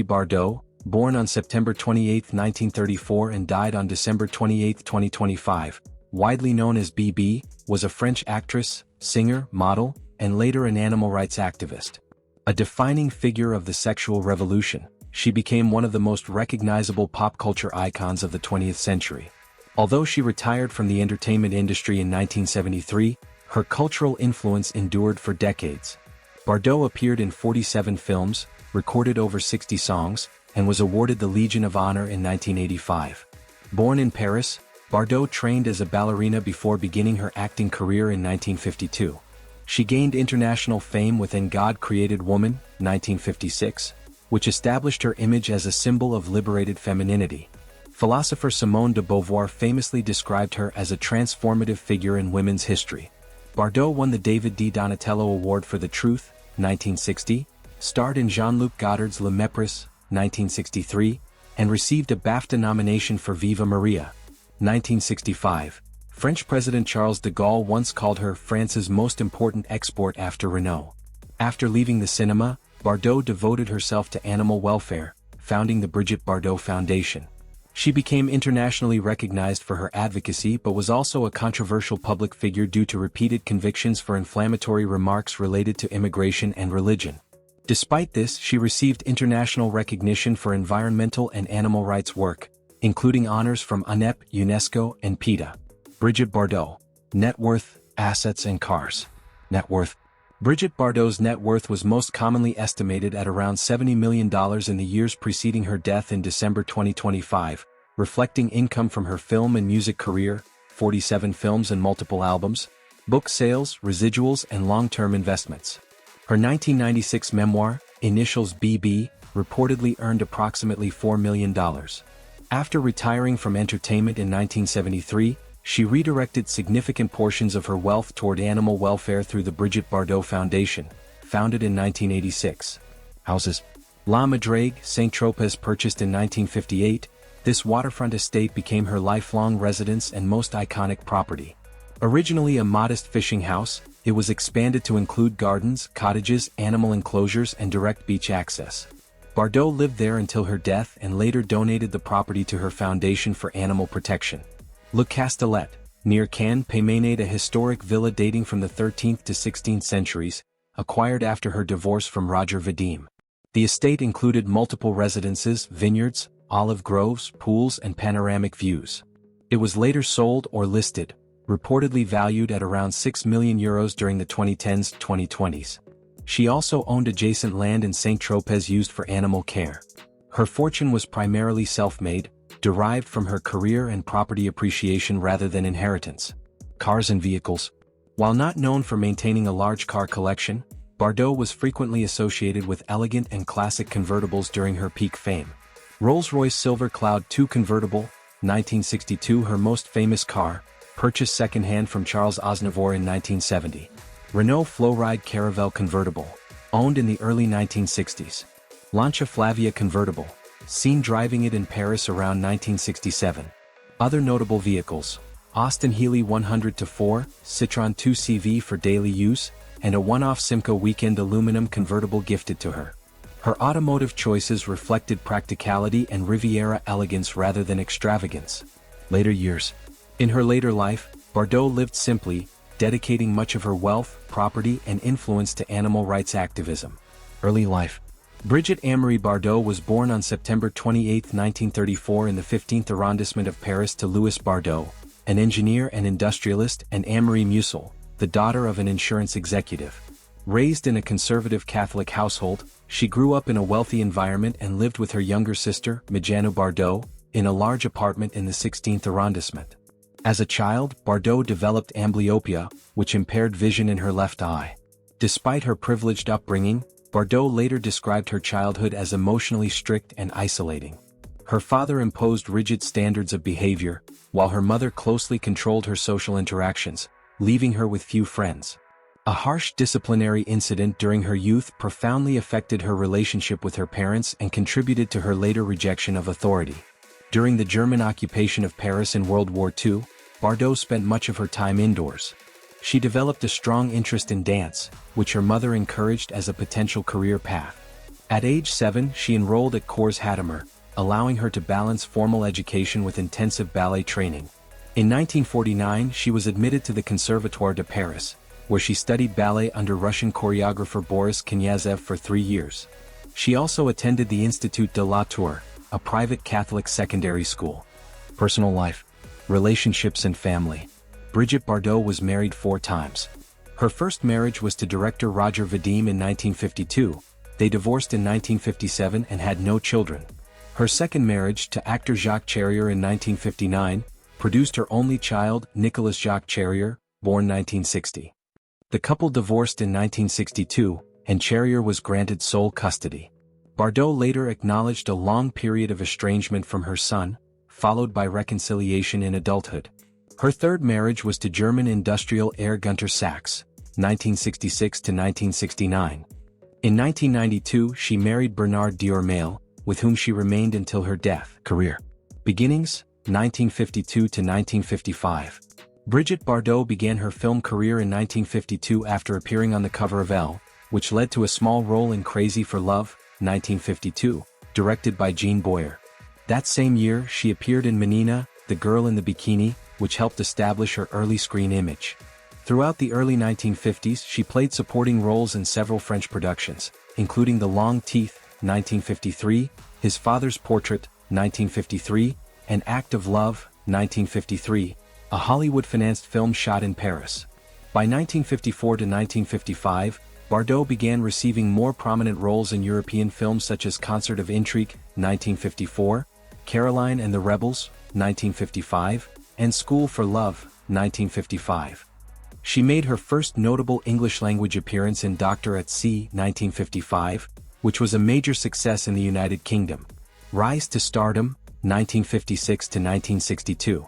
Bardot, born on September 28, 1934 and died on December 28, 2025, widely known as BB, was a French actress, singer, model, and later an animal rights activist. A defining figure of the sexual revolution, she became one of the most recognizable pop culture icons of the 20th century. Although she retired from the entertainment industry in 1973, her cultural influence endured for decades. Bardot appeared in 47 films, recorded over 60 songs, and was awarded the Legion of Honor in 1985. Born in Paris, Bardot trained as a ballerina before beginning her acting career in 1952. She gained international fame with In God Created Woman, 1956, which established her image as a symbol of liberated femininity. Philosopher Simone de Beauvoir famously described her as a transformative figure in women's history. Bardot won the David D. Donatello Award for The Truth, 1960, starred in Jean-Luc Godard's Le Mépris, 1963, and received a BAFTA nomination for Viva Maria, 1965. French President Charles de Gaulle once called her France's most important export after Renault. After leaving the cinema, Bardot devoted herself to animal welfare, founding the Brigitte Bardot Foundation. She became internationally recognized for her advocacy but was also a controversial public figure due to repeated convictions for inflammatory remarks related to immigration and religion. Despite this, she received international recognition for environmental and animal rights work, including honors from UNEP, UNESCO, and PETA. Brigitte Bardot. Net worth, assets and cars. Net worth. Brigitte Bardot's net worth was most commonly estimated at around $70 million in the years preceding her death in December 2025, reflecting income from her film and music career, 47 films and multiple albums, book sales, residuals and long-term investments. Her 1996 memoir, Initials BB, reportedly earned approximately $4 million. After retiring from entertainment in 1973, she redirected significant portions of her wealth toward animal welfare through the Brigitte Bardot Foundation, founded in 1986. Houses. La Madrague, Saint-Tropez purchased in 1958, this waterfront estate became her lifelong residence and most iconic property. Originally a modest fishing house, it was expanded to include gardens, cottages, animal enclosures and direct beach access. Bardot lived there until her death and later donated the property to her Foundation for Animal Protection. Le Castellet, near Cannes, Péménade, a historic villa dating from the 13th to 16th centuries, acquired after her divorce from Roger Vadim. The estate included multiple residences, vineyards, olive groves, pools and panoramic views. It was later sold or listed, reportedly valued at around €6 million during the 2010s-2020s. She also owned adjacent land in Saint-Tropez used for animal care. Her fortune was primarily self-made, derived from her career and property appreciation rather than inheritance. Cars and vehicles. While not known for maintaining a large car collection, Bardot was frequently associated with elegant and classic convertibles during her peak fame. Rolls-Royce Silver Cloud 2 convertible, 1962, her most famous car, purchased second-hand from Charles Aznavour in 1970. Renault Flowride Caravelle convertible, owned in the early 1960s. Lancia Flavia convertible, seen driving it in Paris around 1967. Other notable vehicles: Austin Healey 100-4, Citroën 2CV for daily use, and a one-off Simco Weekend aluminum convertible gifted to her. Her automotive choices reflected practicality and Riviera elegance rather than extravagance. Later years. In her later life, Bardot lived simply, dedicating much of her wealth, property and influence to animal rights activism. Early life. Brigitte Anne-Marie Bardot was born on September 28, 1934 in the 15th arrondissement of Paris to Louis Bardot, an engineer and industrialist, and Anne-Marie Musil, the daughter of an insurance executive. Raised in a conservative Catholic household, she grew up in a wealthy environment and lived with her younger sister, Mijano Bardot, in a large apartment in the 16th arrondissement. As a child, Bardot developed amblyopia, which impaired vision in her left eye. Despite her privileged upbringing, Bardot later described her childhood as emotionally strict and isolating. Her father imposed rigid standards of behavior, while her mother closely controlled her social interactions, leaving her with few friends. A harsh disciplinary incident during her youth profoundly affected her relationship with her parents and contributed to her later rejection of authority. During the German occupation of Paris in World War II, Bardot spent much of her time indoors. She developed a strong interest in dance, which her mother encouraged as a potential career path. At age 7, she enrolled at Cours Hattemer, allowing her to balance formal education with intensive ballet training. In 1949, she was admitted to the Conservatoire de Paris, where she studied ballet under Russian choreographer Boris Knyazev for 3 years. She also attended the Institut de la Tour, a private Catholic secondary school. Personal life, relationships and family. Brigitte Bardot was married 4 times. Her first marriage was to director Roger Vadim in 1952. They divorced in 1957 and had no children. Her second marriage, to actor Jacques Charrier in 1959, produced her only child, Nicolas Jacques Charrier, born 1960. The couple divorced in 1962, and Charrier was granted sole custody. Bardot later acknowledged a long period of estrangement from her son, followed by reconciliation in adulthood. Her third marriage was to German industrial heir Gunter Sachs, 1966 to 1969. In 1992, she married Bernard Diormail, with whom she remained until her death. Career. Beginnings, 1952 to 1955. Brigitte Bardot began her film career in 1952 after appearing on the cover of Elle, which led to a small role in Crazy for Love, 1952, directed by Jean Boyer. That same year, she appeared in Menina, The Girl in the Bikini, which helped establish her early screen image. Throughout the early 1950s, she played supporting roles in several French productions, including The Long Teeth, 1953, His Father's Portrait, 1953, An Act of Love, 1953, a Hollywood-financed film shot in Paris. By 1954 to 1955, Bardot began receiving more prominent roles in European films such as Concert of Intrigue, 1954, Caroline and the Rebels, 1955, and School for Love, 1955. She made her first notable English-language appearance in Doctor at Sea, 1955, which was a major success in the United Kingdom. Rise to Stardom, 1956 to 1962.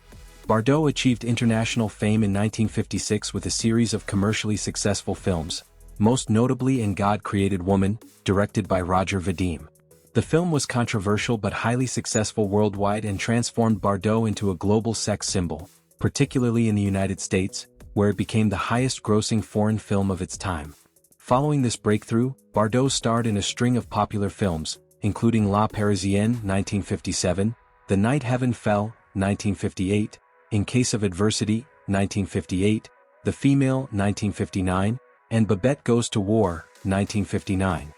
Bardot achieved international fame in 1956 with a series of commercially successful films, most notably In God Created Woman, directed by Roger Vadim. The film was controversial but highly successful worldwide and transformed Bardot into a global sex symbol, particularly in the United States, where it became the highest-grossing foreign film of its time. Following this breakthrough, Bardot starred in a string of popular films, including La Parisienne, 1957, The Night Heaven Fell, 1958, In Case of Adversity, 1958, The Female, 1959, and Babette Goes to War, 1959.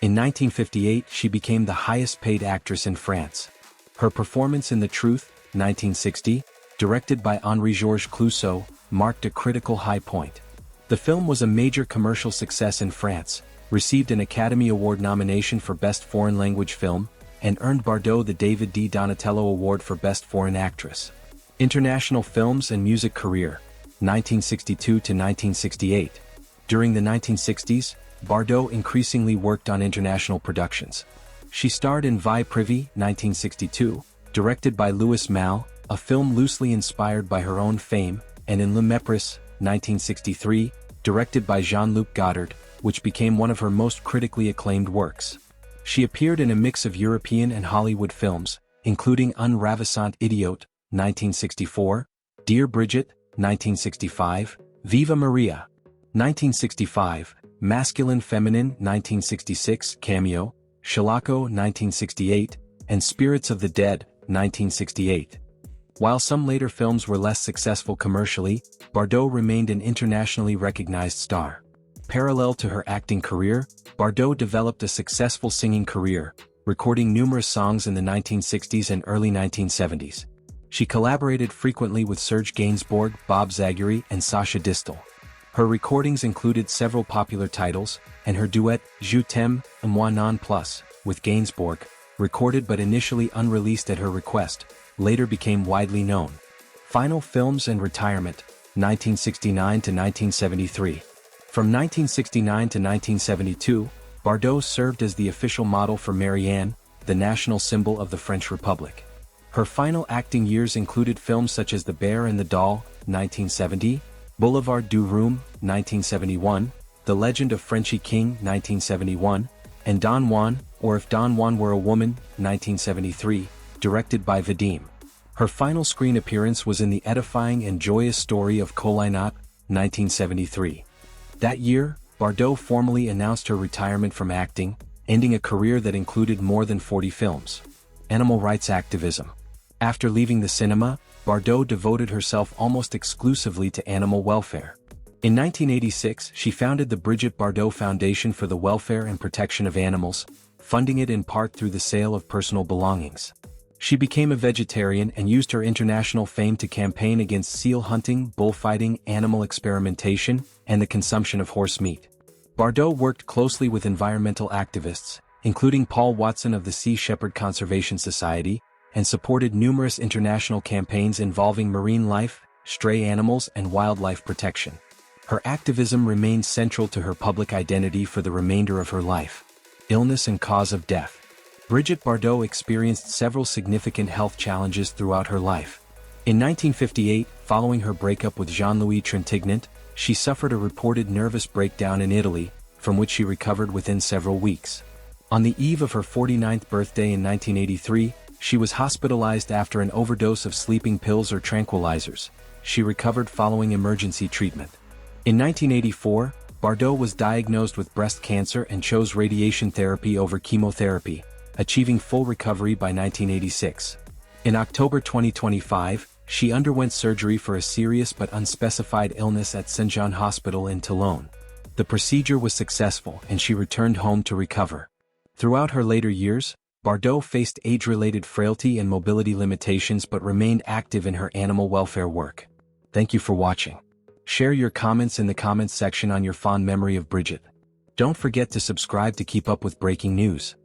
In 1958, she became the highest-paid actress in France. Her performance in The Truth, 1960, directed by Henri-Georges Clouzot, marked a critical high point. The film was a major commercial success in France, received an Academy Award nomination for Best Foreign Language Film, and earned Bardot the David D. Donatello Award for Best Foreign Actress. International films and music career, 1962 to 1968. During the 1960s, Bardot increasingly worked on international productions. She starred in Vie Privée, 1962, directed by Louis Malle, a film loosely inspired by her own fame, and in Le Mépris, 1963, directed by Jean-Luc Godard, which became one of her most critically acclaimed works. She appeared in a mix of European and Hollywood films, including Un Ravissant Idiot, 1964, Dear Brigitte, 1965, Viva Maria, 1965, Masculine Feminine, 1966, Cameo, Shalako, 1968, and Spirits of the Dead, 1968. While some later films were less successful commercially, Bardot remained an internationally recognized star. Parallel to her acting career, Bardot developed a successful singing career, recording numerous songs in the 1960s and early 1970s. She collaborated frequently with Serge Gainsbourg, Bob Zaguri, and Sacha Distel. Her recordings included several popular titles, and her duet, Je t'aime, et moi non plus, with Gainsbourg, recorded but initially unreleased at her request, later became widely known. Final films and retirement, 1969 to 1973. From 1969 to 1972, Bardot served as the official model for Marianne, the national symbol of the French Republic. Her final acting years included films such as The Bear and the Doll, 1970, Boulevard du Rhum, 1971, The Legend of Frenchy King, 1971, and Don Juan, or If Don Juan Were a Woman, 1973, directed by Vadim. Her final screen appearance was in the edifying and joyous story of Kolinot, 1973. That year, Bardot formally announced her retirement from acting, ending a career that included more than 40 films. Animal rights activism. After leaving the cinema, Bardot devoted herself almost exclusively to animal welfare. In 1986, she founded the Brigitte Bardot Foundation for the Welfare and Protection of Animals, funding it in part through the sale of personal belongings. She became a vegetarian and used her international fame to campaign against seal hunting, bullfighting, animal experimentation, and the consumption of horse meat. Bardot worked closely with environmental activists, including Paul Watson of the Sea Shepherd Conservation Society, and supported numerous international campaigns involving marine life, stray animals, and wildlife protection. Her activism remained central to her public identity for the remainder of her life. Illness and cause of death. Brigitte Bardot experienced several significant health challenges throughout her life. In 1958, following her breakup with Jean-Luc Trintignant, she suffered a reported nervous breakdown in Italy, from which she recovered within several weeks. On the eve of her 49th birthday in 1983, she was hospitalized after an overdose of sleeping pills or tranquilizers. She recovered following emergency treatment. In 1984, Bardot was diagnosed with breast cancer and chose radiation therapy over chemotherapy, achieving full recovery by 1986. In October 2025, she underwent surgery for a serious but unspecified illness at Saint-Jean Hospital in Toulon. The procedure was successful and she returned home to recover. Throughout her later years, Bardot faced age-related frailty and mobility limitations but remained active in her animal welfare work. Thank you for watching. Share your comments in the comments section on your fond memory of Brigitte. Don't forget to subscribe to keep up with breaking news.